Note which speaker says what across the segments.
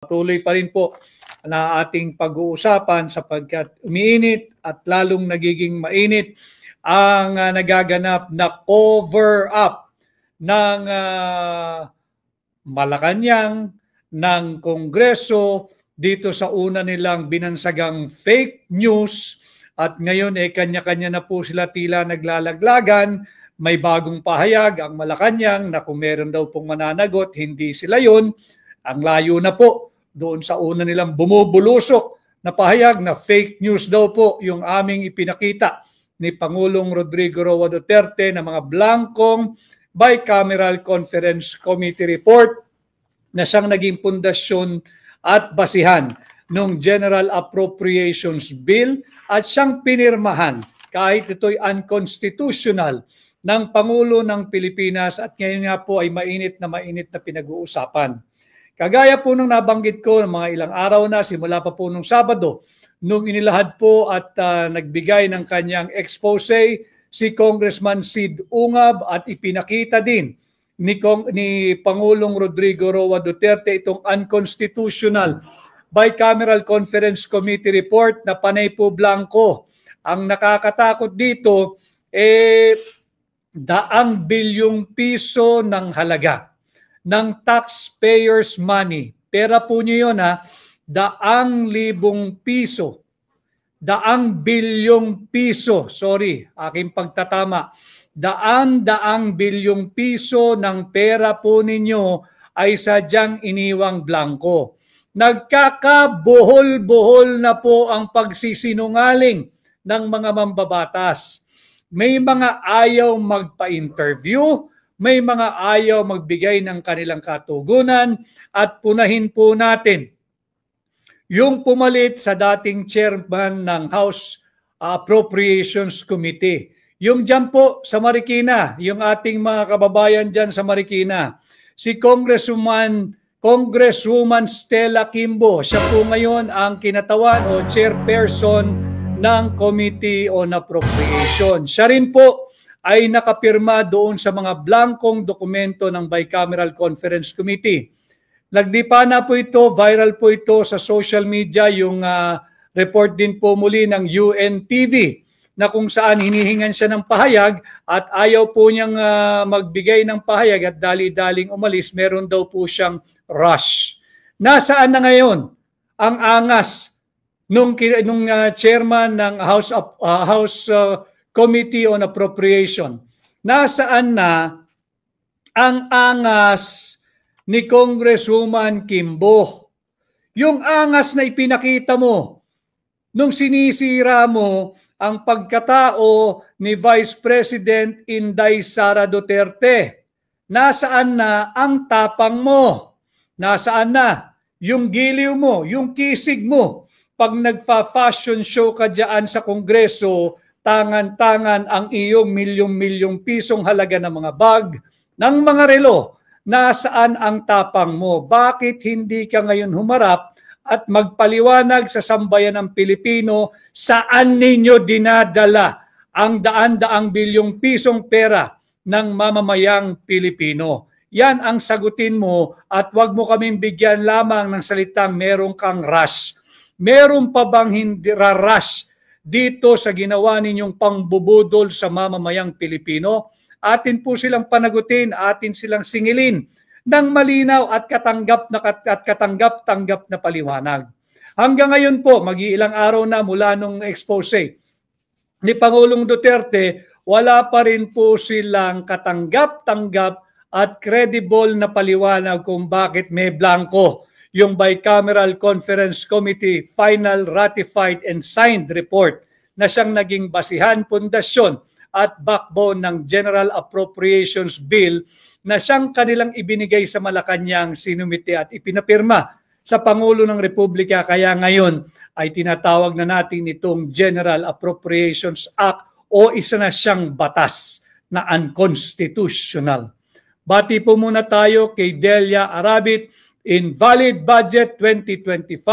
Speaker 1: Patuloy pa rin po na ating pag-uusapan sapagkat umiinit at lalong nagiging mainit ang nagaganap na cover-up ng Malacanang, ng Kongreso dito sa una nilang binansagang fake news at ngayon kanya-kanya na po sila tila naglalaglagan. May bagong pahayag ang Malacanang na kung meron daw pong mananagot, hindi sila yun. Ang layo na po doon sa una nilang bumubulusok na pahayag na fake news daw po yung aming ipinakita ni Pangulong Rodrigo Roa Duterte na mga blankong bicameral conference committee report na siyang naging pundasyon at basihan ng General Appropriations Bill at siyang pinirmahan kahit ito'y unconstitutional ng Pangulo ng Pilipinas at ngayon nga po ay mainit na pinag-uusapan. Kagaya po nung nabanggit ko ng mga ilang araw na simula pa po nung Sabado, nung inilahad po at nagbigay ng kanyang expose si Congressman Sid Ungab at ipinakita din ni Pangulong Rodrigo Roa Duterte itong unconstitutional bicameral conference committee report na panay po blanco. Ang nakakatakot dito daang bilyong piso ng halaga ng taxpayers money. Pera po niyo yun daang piso. Daang bilyong piso. Sorry, aking pagtatama. Daang bilyong piso ng pera po ninyo ay sadyang iniwang blanco. Nagkakabuhol-buhol na po ang pagsisinungaling ng mga mambabatas. May mga ayaw magpa-interview, may mga ayaw magbigay ng kanilang katugunan at punahin po natin yung pumalit sa dating chairman ng House Appropriations Committee. Yung dyan po sa Marikina, yung ating mga kababayan dyan sa Marikina, si Congresswoman Stella Kimbo, siya po ngayon ang kinatawan o chairperson ng Committee on Appropriation. Siya rin po ay nakapirma doon sa mga blankong dokumento ng Bicameral Conference Committee. Nagdipa na po ito, viral po ito sa social media, yung report din po muli ng UNTV na kung saan hinihingan siya ng pahayag at ayaw po niyang magbigay ng pahayag at dali-daling umalis, meron daw po siyang rush. Nasaan na ngayon ang angas nung chairman ng House Committee on Appropriation? Nasaan na ang angas ni Congresswoman Kimbo? Yung angas na ipinakita mo nung sinisira mo ang pagkatao ni Vice President Inday Sara Duterte. Nasaan na ang tapang mo? Nasaan na yung giliw mo, yung kisig mo? Pag nagfa-fashion show ka dyan sa Kongreso, tangan-tangan ang iyong milyong-milyong pisong halaga ng mga bag, ng mga relo. Nasaan ang tapang mo? Bakit hindi ka ngayon humarap at magpaliwanag sa sambayan ng Pilipino saan ninyo dinadala ang daan-daang bilyong pisong pera ng mamamayang Pilipino? Yan ang sagutin mo at wag mo kaming bigyan lamang ng salitang merong kang rush. Meron pa bang hindi rush dito sa ginawa ninyong pangbubudol sa mamamayang Pilipino? Atin po silang panagutin, atin silang singilin ng malinaw at katanggap-tanggap na paliwanag. Hanggang ngayon po, mag-iilang araw na mula nung expose ni Pangulong Duterte, wala pa rin po silang katanggap-tanggap at credible na paliwanag kung bakit may blanco yung Bicameral Conference Committee final ratified and signed report na siyang naging basihan, pundasyon at backbone ng General Appropriations Bill na siyang kanilang ibinigay sa Malacanang, sinumite at ipinapirma sa Pangulo ng Republika. Kaya ngayon ay tinatawag na natin itong General Appropriations Act o isa na siyang batas na unconstitutional. Bati po muna tayo kay Delia Arabit, Invalid Budget 2025,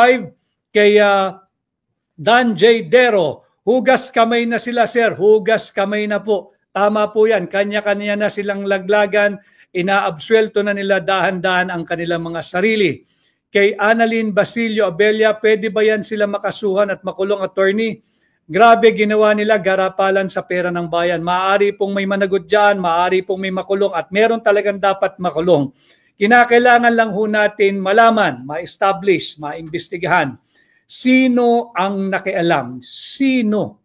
Speaker 1: kay Dan J. Dero. Hugas kamay na sila, sir. Hugas kamay na po. Tama po yan. Kanya-kanya na silang laglagan. Inaabsuelto na nila dahan-dahan ang kanilang mga sarili. kay Annalyn Basilio Abella, pwede ba yan sila makasuhan at makulong, attorney? Grabe ginawa nila, garapalan sa pera ng bayan. Maaari pong may managot dyan, maaari pong may makulong, at meron talagang dapat makulong. Kinakailangan lang ho natin malaman, ma-establish, maimbestigahan, sino ang nakialam? Sino?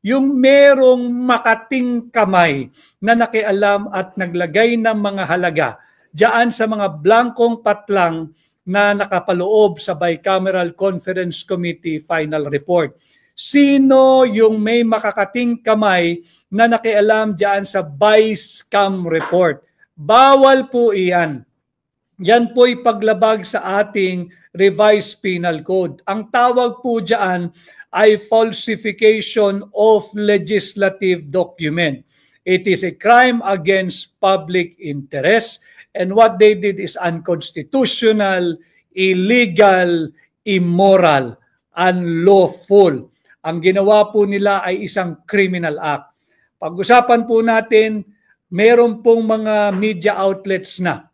Speaker 1: Yung merong makating kamay na nakialam at naglagay ng mga halaga diyan sa mga blankong patlang na nakapaloob sa Bicameral Conference Committee final report. Sino yung may makakating kamay na nakialam diyan sa Vice-Cam report? Bawal po iyan. Yan po'y paglabag sa ating revised penal code. Ang tawag po diyan ay falsification of legislative document. It is a crime against public interest, and what they did is unconstitutional, illegal, immoral, unlawful. Ang ginawa po nila ay isang criminal act. Pag-usapan po natin, meron pong mga media outlets na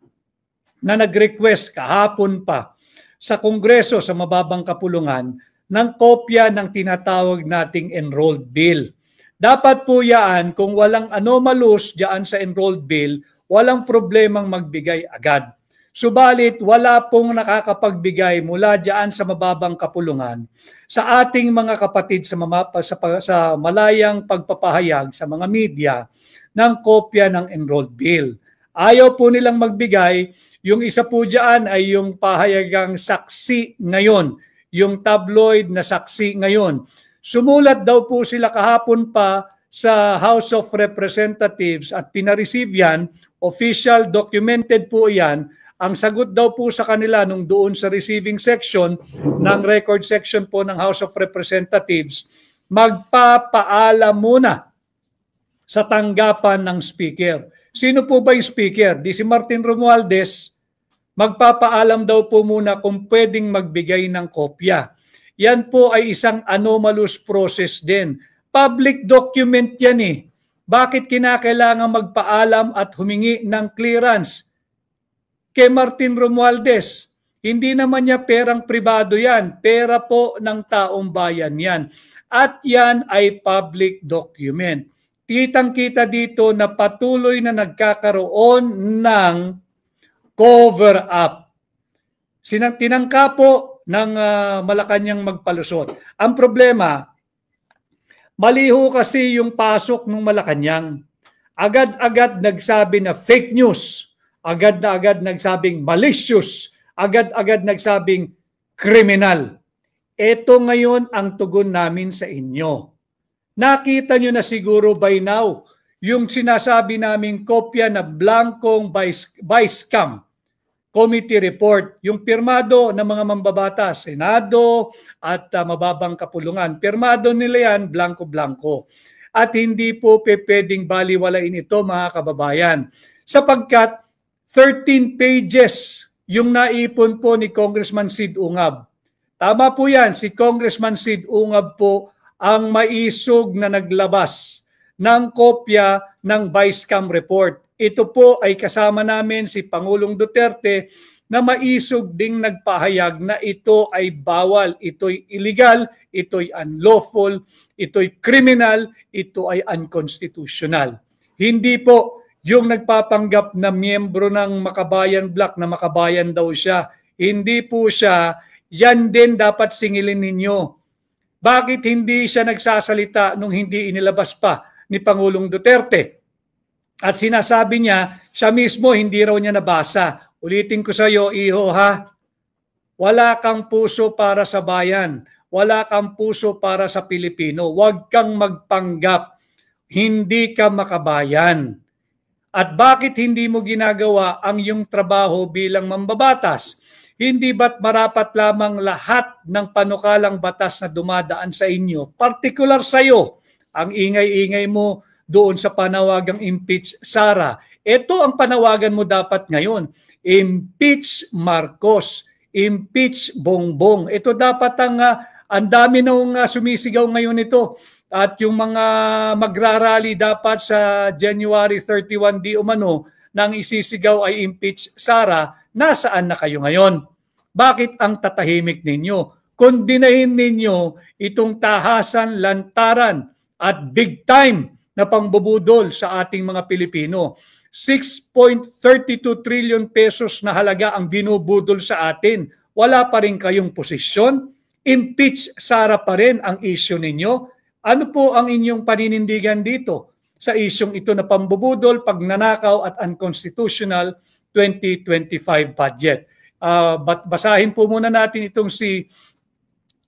Speaker 1: nag-request kahapon pa sa Kongreso sa mababang kapulungan ng kopya ng tinatawag nating enrolled bill. Dapat po yan, kung walang anomalous dyan sa enrolled bill, walang problemang magbigay agad. Subalit, wala pong nakakapagbigay mula dyan sa mababang kapulungan sa ating mga kapatid sa malayang pagpapahayag sa mga media ng kopya ng enrolled bill. Ayaw po nilang magbigay. Yung isa po dyan ay yung pahayagang saksi ngayon, yung tabloid na saksi ngayon. Sumulat daw po sila kahapon pa sa House of Representatives at pinareceive yan, official documented po yan. Ang sagot daw po sa kanila nung doon sa receiving section ng record section po ng House of Representatives, magpapaalam muna sa tanggapan ng speaker. Sino po ba yung speaker? Di si Martin Romualdez. Magpapaalam daw po muna kung pwedeng magbigay ng kopya. Yan po ay isang anomalous process din. Public document yan eh. Bakit kinakailangan magpaalam at humingi ng clearance? Kay Martin Romualdez, hindi naman niya perang pribado yan. Pera po ng taong bayan yan. At yan ay public document. Kitang-kita dito na patuloy na nagkakaroon ng cover-up. Tinangka po ng Malacanang magpalusot. Ang problema, maliho kasi yung pasok ng Malacanang. Agad-agad nagsabi na fake news. Agad na agad nagsabing malicious. Agad-agad nagsabing criminal. Ito ngayon ang tugon namin sa inyo. Nakita nyo na siguro by now yung sinasabi naming kopya na blankong Vice-Cam committee report, yung pirmado ng mga mambabatas, Senado at mababang kapulungan. Pirmado nila yan, blanko-blanko. At hindi po pwedeng baliwalain ito, mga kababayan. Sapagkat 13 pages yung naipon po ni Congressman Sid Ungab. Tama po yan, si Congressman Sid Ungab po ang maisog na naglabas ng kopya ng Vice-Cam report. Ito po ay kasama namin si Pangulong Duterte na maisog ding nagpahayag na ito ay bawal, ito'y illegal, ito'y unlawful, ito'y criminal, ito ay unconstitutional. Hindi po yung nagpapanggap na miyembro ng Makabayan Bloc na makabayan daw siya. Hindi po siya, yan din dapat singilin ninyo. Bakit hindi siya nagsasalita nung hindi inilabas pa ni Pangulong Duterte? At sinasabi niya, siya mismo hindi raw niya nabasa. Ulitin ko sa iyo, iho ha, wala kang puso para sa bayan. Wala kang puso para sa Pilipino. Huwag kang magpanggap. Hindi ka makabayan. At bakit hindi mo ginagawa ang iyong trabaho bilang mambabatas? Hindi ba't marapat lamang lahat ng panukalang batas na dumadaan sa inyo, partikular sa iyo, ang ingay-ingay mo doon sa panawagang impeach Sara. Ito ang panawagan mo dapat ngayon. Impeach Marcos. Impeach Bongbong. Ito dapat ang dami nung sumisigaw ngayon ito. At yung mga magrarally dapat sa January 31 di umano nang isisigaw ay impeach Sara, nasaan na kayo ngayon? Bakit ang tatahimik ninyo? Kondinahin ninyo itong tahasan, lantaran at big time na pangbubudol sa ating mga Pilipino. 6.32 trillion pesos na halaga ang binubudol sa atin. Wala pa rin kayong posisyon. Impeach Sara pa rin ang issue ninyo. Ano po ang inyong paninindigan dito sa isyong ito na pambubudol, pagnanakaw at unconstitutional 2025 budget? Basahin po muna natin itong si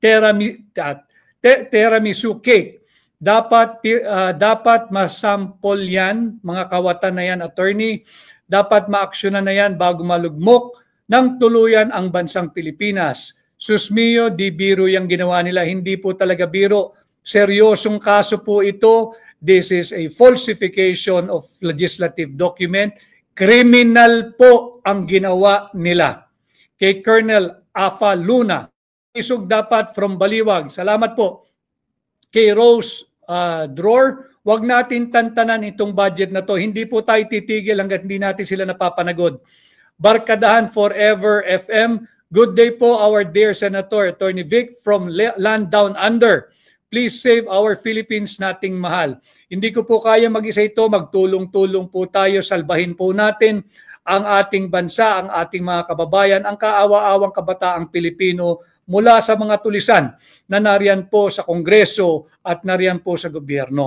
Speaker 1: Tiramisu Cake. Dapat masample yan, mga kawatan na yan, attorney. Dapat maaksyonan na yan bago malugmok ng tuluyan ang bansang Pilipinas. Susmiyo, di biro yung ginawa nila. Hindi po talaga biro. Seryosong kaso po ito. This is a falsification of legislative document. Criminal po ang ginawa nila. Kay Colonel Afa Luna, isog dapat from Baliwag. Salamat po. Kay Rose Dror, wag natin tantanan itong budget na to. Hindi po tayo titigil hanggat hindi natin sila napapanagod. Barkadahan Forever FM. Good day po, our dear Senator Attorney Vic from Land Down Under. Please save our Philippines nating mahal. Hindi ko po kaya mag-isa ito. Magtulong-tulong po tayo. Salbahin po natin ang ating bansa, ang ating mga kababayan, ang kaawa-awang kabataang Pilipino mula sa mga tulisan na nariyan po sa Kongreso at nariyan po sa gobyerno.